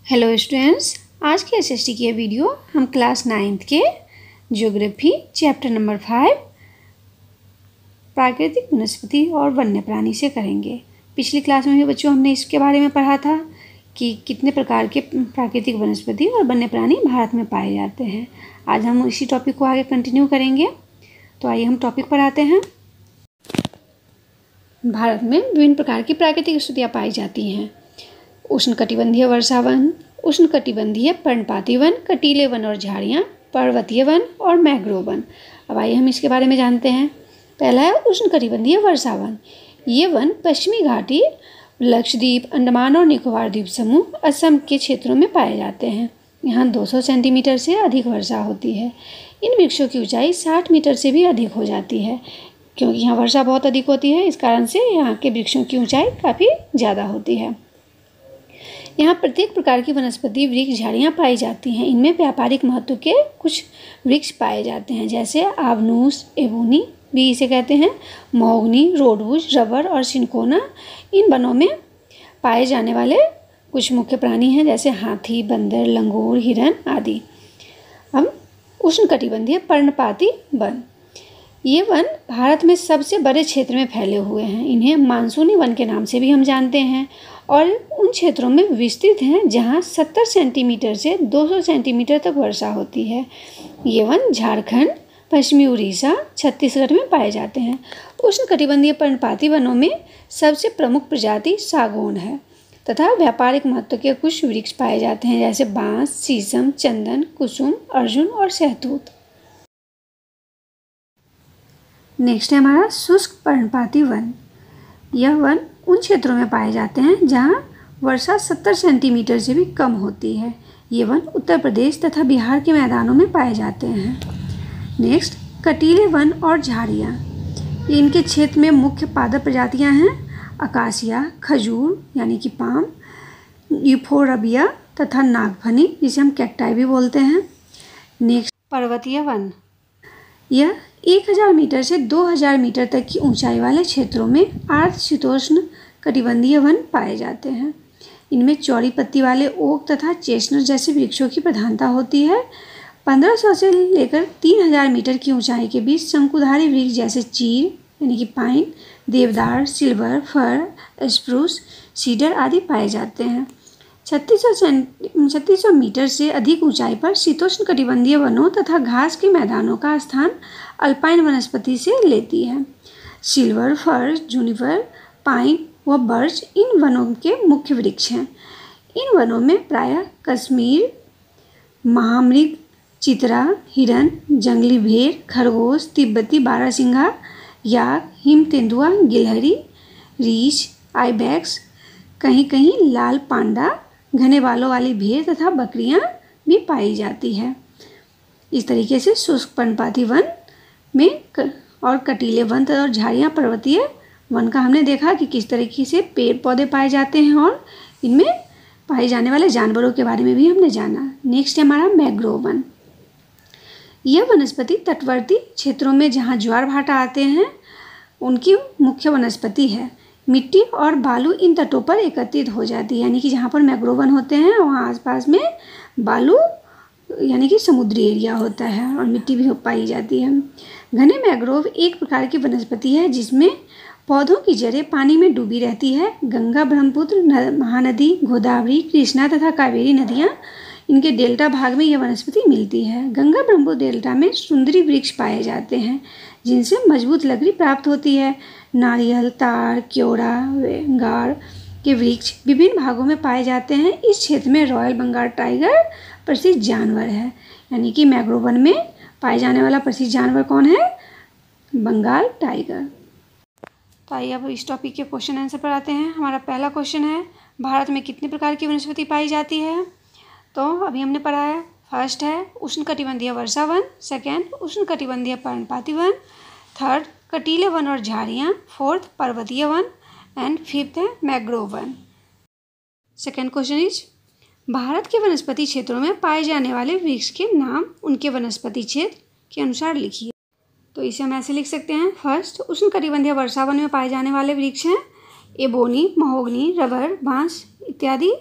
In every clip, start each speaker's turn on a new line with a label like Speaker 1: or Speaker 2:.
Speaker 1: Hello students, आज के SST की ये वीडियो हम क्लास 9th के ज्योग्राफी चैप्टर नंबर 5 प्राकृतिक वनस्पति और वन्य प्राणी से करेंगे। पिछली क्लास में भी बच्चों हमने इसके बारे में पढ़ा था कि कितने प्रकार के प्राकृतिक वनस्पति और वन्य प्राणी भारत में पाए जाते हैं। आज हम इसी टॉपिक को आगे कंटिन्यू करेंगे। तो आइए हम टॉपिक पर आते हैं। भारत में विभिन्न प्रकार की प्राकृतिक स्थितियाँ पाई जाती हैं। उष्णकटिबंधीय वर्षा वन, उष्णकटिबंधीय पर्णपाती वन, कटीले वन और झाड़ियाँ, पर्वतीय वन और मैंग्रोव वन। अब आइए हम इसके बारे में जानते हैं। पहला है उष्णकटिबंधीय वर्षा वन। ये वन पश्चिमी घाटी, लक्षद्वीप, अंडमान और निकोबार द्वीप समूह, असम के क्षेत्रों में पाए जाते हैं। यहाँ 200 सेंटीमीटर से अधिक वर्षा होती है। इन वृक्षों की ऊंचाई 60 मीटर से भी अधिक हो जाती है। क्योंकि यहाँ वर्षा बहुत अधिक होती है, इस कारण से यहाँ के वृक्षों की ऊंचाई काफ़ी ज़्यादा होती है। यहाँ प्रत्येक प्रकार की वनस्पति, वृक्ष, झाड़ियाँ पाई जाती हैं। इनमें व्यापारिक महत्व के कुछ वृक्ष पाए जाते हैं, जैसे आबनूस, एबोनी भी इसे कहते हैं, महोगनी, रोडवुड, रबर और सिनकोना। इन वनों में पाए जाने वाले कुछ मुख्य प्राणी हैं, जैसे हाथी, बंदर, लंगूर, हिरन आदि। अब उष्णकटिबंधीय पर्णपाती वन। ये वन भारत में सबसे बड़े क्षेत्र में फैले हुए हैं। इन्हें मानसूनी वन के नाम से भी हम जानते हैं और उन क्षेत्रों में विस्तृत हैं जहां 70 सेंटीमीटर से 200 सेंटीमीटर तक वर्षा होती है। ये वन झारखंड, पश्चिमी उड़ीसा, छत्तीसगढ़ में पाए जाते हैं। उष्णकटिबंधीय पर्णपाती वनों में सबसे प्रमुख प्रजाति सागौन है तथा व्यापारिक महत्व के कुछ वृक्ष पाए जाते हैं, जैसे बांस, शीशम, चंदन, कुसुम, अर्जुन और शहतूत। नेक्स्ट है हमारा शुष्क पर्णपाती वन। यह वन उन क्षेत्रों में पाए जाते हैं जहां वर्षा 70 सेंटीमीटर से भी कम होती है। ये वन उत्तर प्रदेश तथा बिहार के मैदानों में पाए जाते हैं। नेक्स्ट, कटीले वन और झाड़ियाँ। इनके क्षेत्र में मुख्य पादप प्रजातियां हैं अकासिया, खजूर यानी कि पाम, यूफोरबिया तथा नागफनी, जिसे हम कैक्टाई भी बोलते हैं। नेक्स्ट, पर्वतीय वन। यह 1000 मीटर से 2000 मीटर तक की ऊंचाई वाले क्षेत्रों में अर्धशीतोष्ण कटिबंधीय वन पाए जाते हैं। इनमें चौड़ी पत्ती वाले ओक तथा चेस्टनट जैसे वृक्षों की प्रधानता होती है। 1500 से लेकर 3000 मीटर की ऊंचाई के बीच शंकुधारी वृक्ष जैसे चीर यानी कि पाइन, देवदार, सिल्वर, फर, स्प्रूस, सीडर आदि पाए जाते हैं। 3600 मीटर से अधिक ऊंचाई पर शीतोष्ण कटिबंधीय वनों तथा घास के मैदानों का स्थान अल्पाइन वनस्पति से लेती है। सिल्वर, फर, जूनिपर, पाइन व बर्च इन वनों के मुख्य वृक्ष हैं। इन वनों में प्रायः कश्मीर, महामृग, चितरा, हिरन, जंगली भेड़, खरगोश, तिब्बती बारहसिंगा, याक, हिम तेंदुआ, गिलहरी, रीछ, आइबैक्स, कहीं कहीं लाल पांडा, घने बालों वाली भेड़ तथा बकरियां भी पाई जाती है। इस तरीके से शुष्क पर्णपाती वन में और कटीले वन और झाड़ियाँ पर्वतीय वन का हमने देखा कि किस तरीके से पेड़ पौधे पाए जाते हैं और इनमें पाए जाने वाले जानवरों के बारे में भी हमने जाना। नेक्स्ट है हमारा मैंग्रोव वन। यह वनस्पति तटवर्ती क्षेत्रों में जहाँ ज्वार भाटा आते हैं उनकी मुख्य वनस्पति है। मिट्टी और बालू इन तटों पर एकत्रित हो जाती है, यानी कि जहाँ पर मैंग्रोव वन होते हैं वहाँ आसपास में बालू यानी कि समुद्री एरिया होता है और मिट्टी भी पाई जाती है। घने मैंग्रोव एक प्रकार की वनस्पति है जिसमें पौधों की जड़ें पानी में डूबी रहती है। गंगा, ब्रह्मपुत्र, महानदी, गोदावरी, कृष्णा तथा कावेरी नदियाँ इनके डेल्टा भाग में यह वनस्पति मिलती है। गंगा ब्रह्मपुत्र डेल्टा में सुंदरी वृक्ष पाए जाते हैं जिनसे मजबूत लकड़ी प्राप्त होती है। नारियल, ताड़, क्योड़ा, गाड़ के वृक्ष विभिन्न भागों में पाए जाते हैं। इस क्षेत्र में रॉयल बंगाल टाइगर प्रसिद्ध जानवर है, यानी कि मैंग्रोव वन में पाए जाने वाला प्रसिद्ध जानवर कौन है? बंगाल टाइगर। तो आइए अब इस टॉपिक के क्वेश्चन आंसर पर आते हैं। हमारा पहला क्वेश्चन है, भारत में कितने प्रकार की वनस्पति पाई जाती है? तो अभी हमने पढ़ा है। फर्स्ट है उष्णकटिबंधीय वर्षा वन, सेकेंड उष्णकटिबंधीय पर्णपाती वन, थर्ड कटीले वन और झाड़ियाँ, फोर्थ पर्वतीय वन एंड फिफ्थ है mangrove one. Second question is, Bharat के वनस्पति क्षेत्रों में पाए जाने वाले वृक्ष के नाम उनके वनस्पति क्षेत्र के अनुसार लिखिए। तो इसे हम ऐसे लिख सकते हैं। फर्स्ट, उष्णकटिबंधीय वर्षावन में पाए जाने वाले वृक्ष हैं एबोनी, महोगनी, रबर, बांस इत्यादि।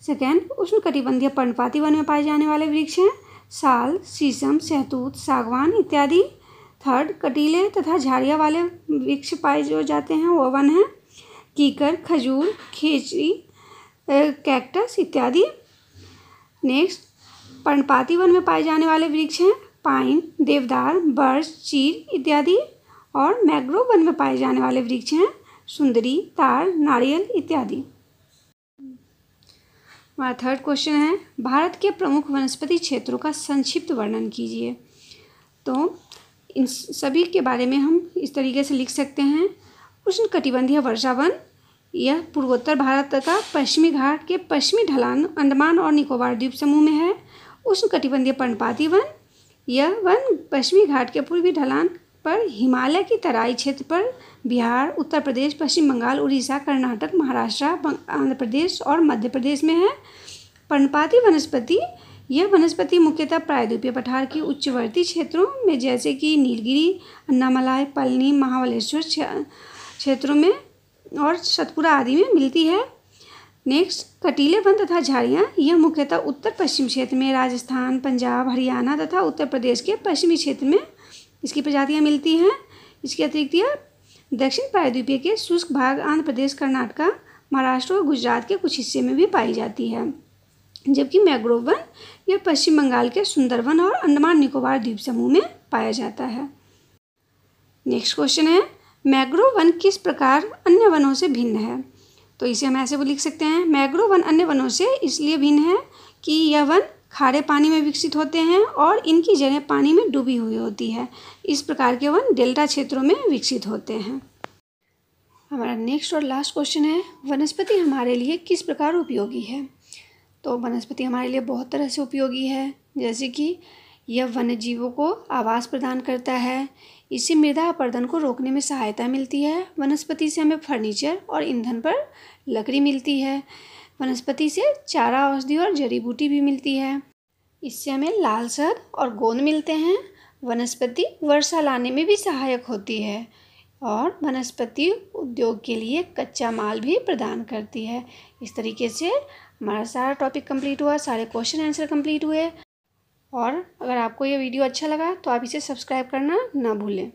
Speaker 1: सेकेंड, उष्णकटिबंधीय पर्णपाती वन में पाए जाने वाले वृक्ष हैं साल, शीशम, सहतूत, सागवान इत्यादि। थर्ड, कटीले तथा झाड़ियाँ वाले वृक्ष पाए जो जाते हैं वो वन हैं कीकर, खजूर, खेजड़ी, कैक्टस इत्यादि। नेक्स्ट, पर्णपाती वन में पाए जाने वाले वृक्ष हैं पाइन, देवदार, बर्च, चीड़ इत्यादि। और मैंग्रोव वन में पाए जाने वाले वृक्ष हैं सुंदरी, ताड़, नारियल इत्यादि। हमारा थर्ड क्वेश्चन है, भारत के प्रमुख वनस्पति क्षेत्रों का संक्षिप्त वर्णन कीजिए। तो इन सभी के बारे में हम इस तरीके से लिख सकते हैं। उष्णकटिबंधीय वर्षा वन, यह पूर्वोत्तर भारत का पश्चिमी घाट के पश्चिमी ढलान अंडमान और निकोबार द्वीप समूह में है। उष्णकटिबंधीय पर्णपाती वन, यह वन पश्चिमी घाट के पूर्वी ढलान पर हिमालय की तराई क्षेत्र पर बिहार, उत्तर प्रदेश, पश्चिम बंगाल, उड़ीसा, कर्नाटक, महाराष्ट्र, आंध्र प्रदेश और मध्य प्रदेश में है। पर्णपाती वनस्पति, यह वनस्पति मुख्यतः प्रायद्वीपीय पठार की उच्चवर्ती क्षेत्रों में जैसे कि नीलगिरी, अन्नामलाई, पलनी, महाबलेश्वर क्षेत्रों में और सतपुरा आदि में मिलती है। नेक्स्ट, कटीले वन तथा झाड़ियाँ, यह मुख्यतः उत्तर पश्चिम क्षेत्र में राजस्थान, पंजाब, हरियाणा तथा उत्तर प्रदेश के पश्चिमी क्षेत्र में इसकी प्रजातियाँ मिलती हैं। इसके अतिरिक्त यह दक्षिण प्रायद्वीपीय के शुष्क भाग आंध्र प्रदेश, कर्नाटक, महाराष्ट्र और गुजरात के कुछ हिस्से में भी पाई जाती है। जबकि मैंग्रोव वन, यह पश्चिम बंगाल के सुंदरवन और अंडमान निकोबार द्वीप समूह में पाया जाता है। नेक्स्ट क्वेश्चन है, मैंग्रोव वन किस प्रकार अन्य वनों से भिन्न है। तो इसे हम ऐसे लिख सकते हैं, मैंग्रोव वन अन्य वनों से इसलिए भिन्न है कि यह वन खारे पानी में विकसित होते हैं और इनकी जड़ें पानी में डूबी हुई होती है। इस प्रकार के वन डेल्टा क्षेत्रों में विकसित होते हैं। हमारा नेक्स्ट और लास्ट क्वेश्चन है, वनस्पति हमारे लिए किस प्रकार उपयोगी है। तो वनस्पति हमारे लिए बहुत तरह से उपयोगी है, जैसे कि यह वन्य जीवों को आवास प्रदान करता है, इससे मृदा अपरदन को रोकने में सहायता मिलती है। वनस्पति से हमें फर्नीचर और ईंधन पर लकड़ी मिलती है। वनस्पति से चारा, औषधि और जड़ी बूटी भी मिलती है। इससे हमें लाल शहद और गोंद मिलते हैं। वनस्पति वर्षा लाने में भी सहायक होती है और वनस्पति उद्योग के लिए कच्चा माल भी प्रदान करती है। इस तरीके से हमारा सारा टॉपिक कंप्लीट हुआ, सारे क्वेश्चन आंसर कंप्लीट हुए। और अगर आपको ये वीडियो अच्छा लगा तो आप इसे सब्सक्राइब करना ना भूलें।